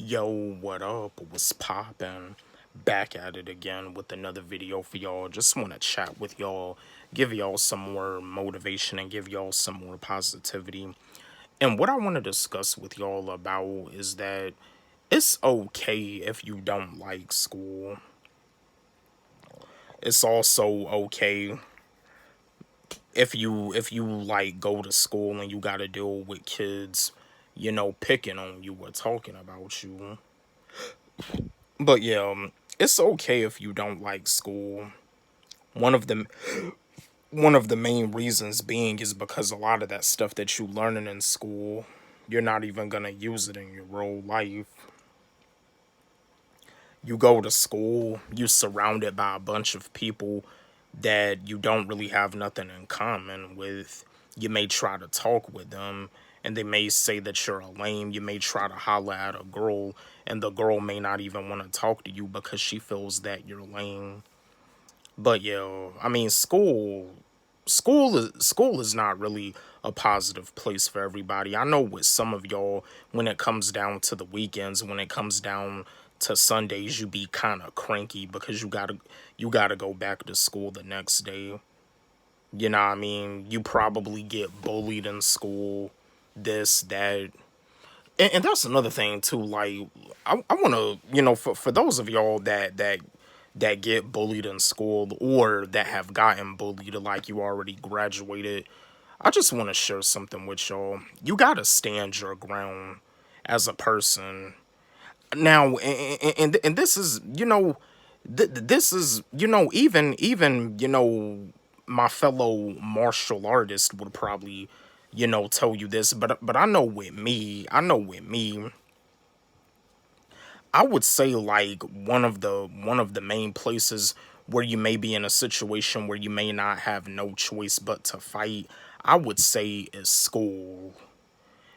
Yo, what up? What's poppin'? Back at it again with another video for y'all. Just want to chat with y'all, give y'all some more motivation, and give y'all some more positivity. And what I want to discuss with y'all about is that it's okay if you don't like school. It's also okay if you like go to school and you got to deal with kids, picking on you or talking about you. But yeah, it's okay if you don't like school. One of the one of the main reasons being is because a lot of that stuff that you learning in school, you're not even gonna use it in your real life. You go to school, you're surrounded by a bunch of people that you don't really have nothing in common with. You may try to talk with them and they may say that you're a lame. You may try to holler at a girl and the girl may not even want to talk to you because she feels that you're lame. But yeah, I mean school is not really a positive place for everybody. I know with some of y'all, when it comes down to the weekends, when it comes down to Sundays, you be kind of cranky because you gotta go back to school the next day. You know what I mean? You probably get bullied in school, this, that. And that's another thing too. Like, I want to, for those of y'all that get bullied in school or that have gotten bullied, like you already graduated, I just want to share something with y'all. You gotta stand your ground as a person. Now, and this is, this is, even my fellow martial artist would probably, tell you this, but I know with me, I would say like one of the main places where you may be in a situation where you may not have no choice but to fight, I would say is school.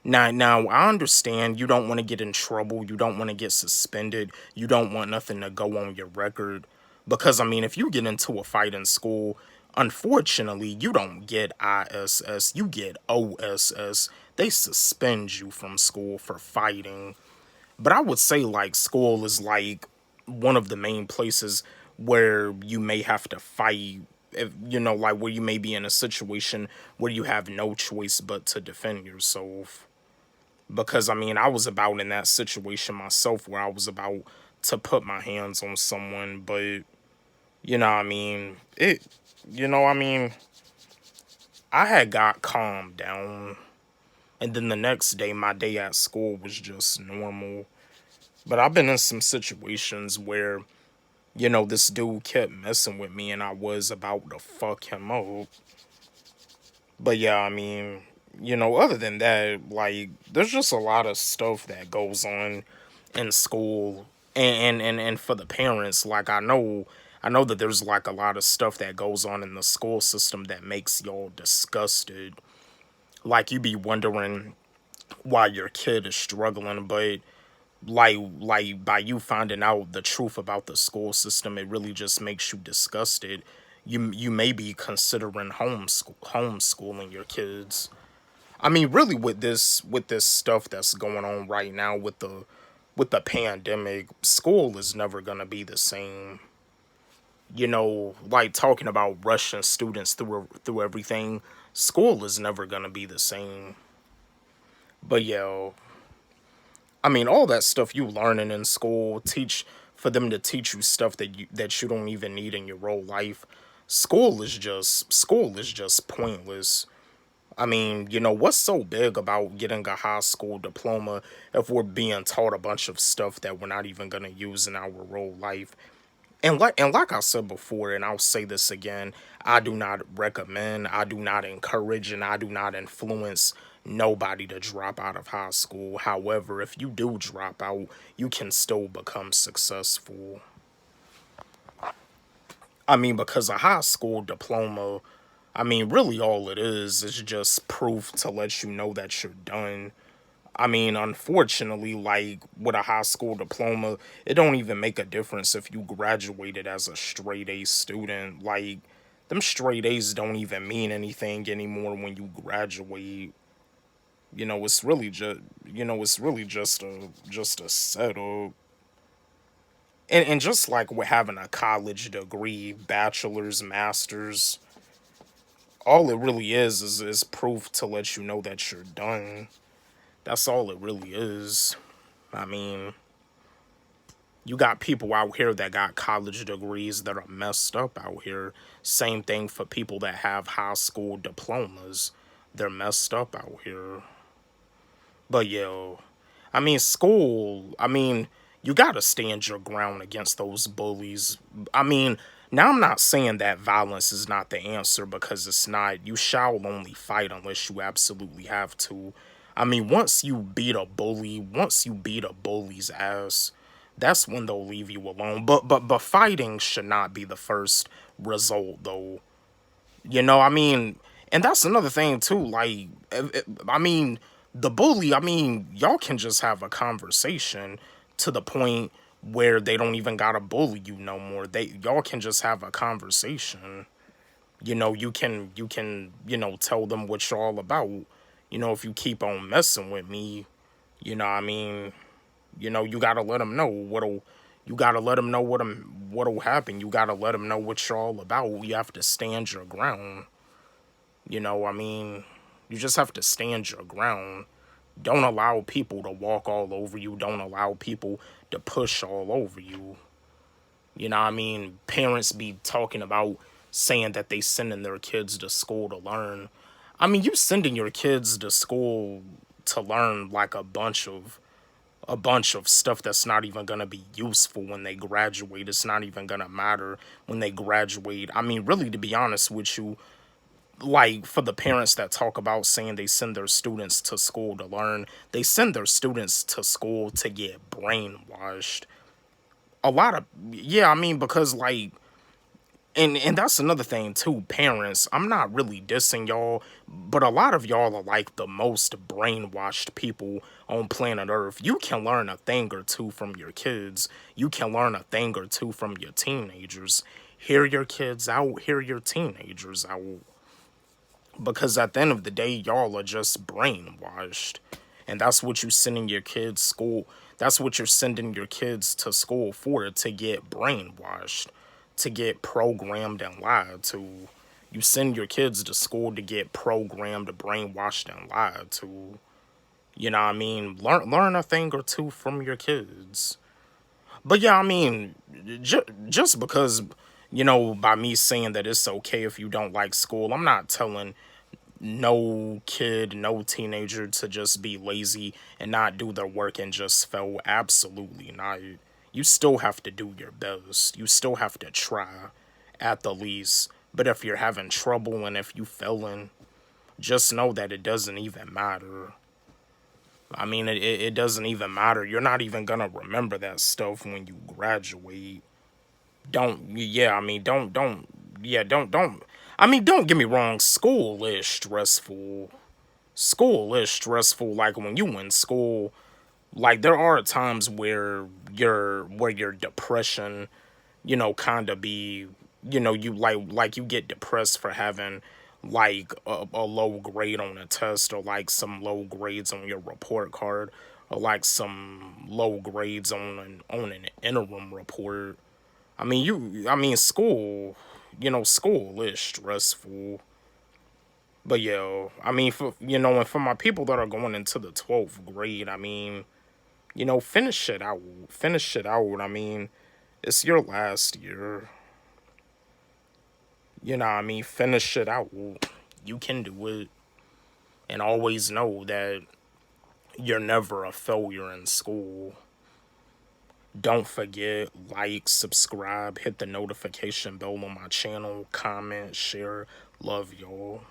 Now, I understand you don't want to get in trouble, you don't want to get suspended, you don't want nothing to go on your record. Because, I mean, if you get into a fight in school, unfortunately, you don't get ISS, you get OSS. They suspend you from school for fighting. But I would say, like, school is, like, one of the main places where you may have to fight, if, like, where you may be in a situation where you have no choice but to defend yourself. Because I mean, I was about in that situation myself where I was about to put my hands on someone, but I mean, I mean, I had got calmed down, and then the next day, my day at school was just normal. But I've been in some situations where, this dude kept messing with me, and I was about to fuck him up. But yeah, I mean, other than that, like, there's just a lot of stuff that goes on in school, and for the parents, like, I know that there's like a lot of stuff that goes on in the school system that makes y'all disgusted. Like, you be wondering why your kid is struggling, but like by you finding out the truth about the school system, it really just makes you disgusted. You may be considering homeschooling your kids. I mean, really, with this stuff that's going on right now with the pandemic, school is never gonna be the same. Like talking about rushing students through everything, school is never gonna be the same. But yeah, I mean, all that stuff you learning in school, teach for them to teach you stuff that you don't even need in your real life. School is just pointless. I mean, what's so big about getting a high school diploma if we're being taught a bunch of stuff that we're not even gonna use in our real life? And like I said before, and I'll say this again, I do not recommend, I do not encourage, and I do not influence nobody to drop out of high school. However, if you do drop out, you can still become successful. I mean, because a high school diploma, I mean, really all it is just proof to let you know that you're done. I mean, unfortunately, like with a high school diploma, it don't even make a difference if you graduated as a straight A student. Like, them straight A's don't even mean anything anymore when you graduate. It's really just, it's really just a setup. And just like with having a college degree, bachelor's, master's, all it really is proof to let you know that you're done. That's all it really is. I mean, you got people out here that got college degrees that are messed up out here. Same thing for people that have high school diplomas. They're messed up out here. But yo, I mean, school, I mean, you gotta stand your ground against those bullies. I mean, now I'm not saying that violence is not the answer because it's not. You shall only fight unless you absolutely have to. I mean, once you beat a bully's ass, that's when they'll leave you alone. But fighting should not be the first result though. I mean, and that's another thing too. Like, I mean, the bully. I mean, y'all can just have a conversation to the point where they don't even gotta bully you no more. Y'all can just have a conversation. You can tell them what you're all about. If you keep on messing with me, I mean, you gotta let them know what'll. You gotta let them know what'll happen. You gotta let them know what you're all about. You have to stand your ground. I mean, you just have to stand your ground. Don't allow people to walk all over you. Don't allow people to push all over you. I mean, parents be talking about saying that they sending their kids to school to learn. I mean, you sending your kids to school to learn like a bunch of stuff that's not even gonna be useful when they graduate. It's not even gonna matter when they graduate. I mean, really, to be honest with you, like for the parents that talk about saying they send their students to school to learn, they send their students to school to get brainwashed. Yeah, I mean, because like, and that's another thing too, parents. I'm not really dissing y'all, but a lot of y'all are like the most brainwashed people on planet Earth. You can learn a thing or two from your kids. You can learn a thing or two from your teenagers. Hear your kids out, hear your teenagers out. Because at the end of the day, y'all are just brainwashed. And that's what you sending your kids school. That's what you're sending your kids to school for, to get brainwashed, to get programmed and lied to. You send your kids to school to get programmed, brainwashed, and lied to. You know what I mean? Learn a thing or two from your kids. But yeah, I mean, just because, by me saying that it's okay if you don't like school, I'm not telling no kid, no teenager to just be lazy and not do their work and just fail. Absolutely not. You still have to do your best. You still have to try at the least. But if you're having trouble and if you failing, just know that it doesn't even matter. I mean, it doesn't even matter. You're not even gonna remember that stuff when you graduate. Yeah, I mean, don't. I mean, don't get me wrong. School is stressful. School is stressful. Like when you in school, like there are times where your depression, kind of be, you like you get depressed for having like a low grade on a test, or like some low grades on your report card, or like some low grades on an interim report. School, school is stressful. But yeah, I mean, and for my people that are going into the 12th grade, I mean, finish it out. Finish it out. I mean, it's your last year. Finish it out. You can do it. And always know that you're never a failure in school. Don't forget, like, subscribe, hit the notification bell on my channel, comment, share. Love y'all.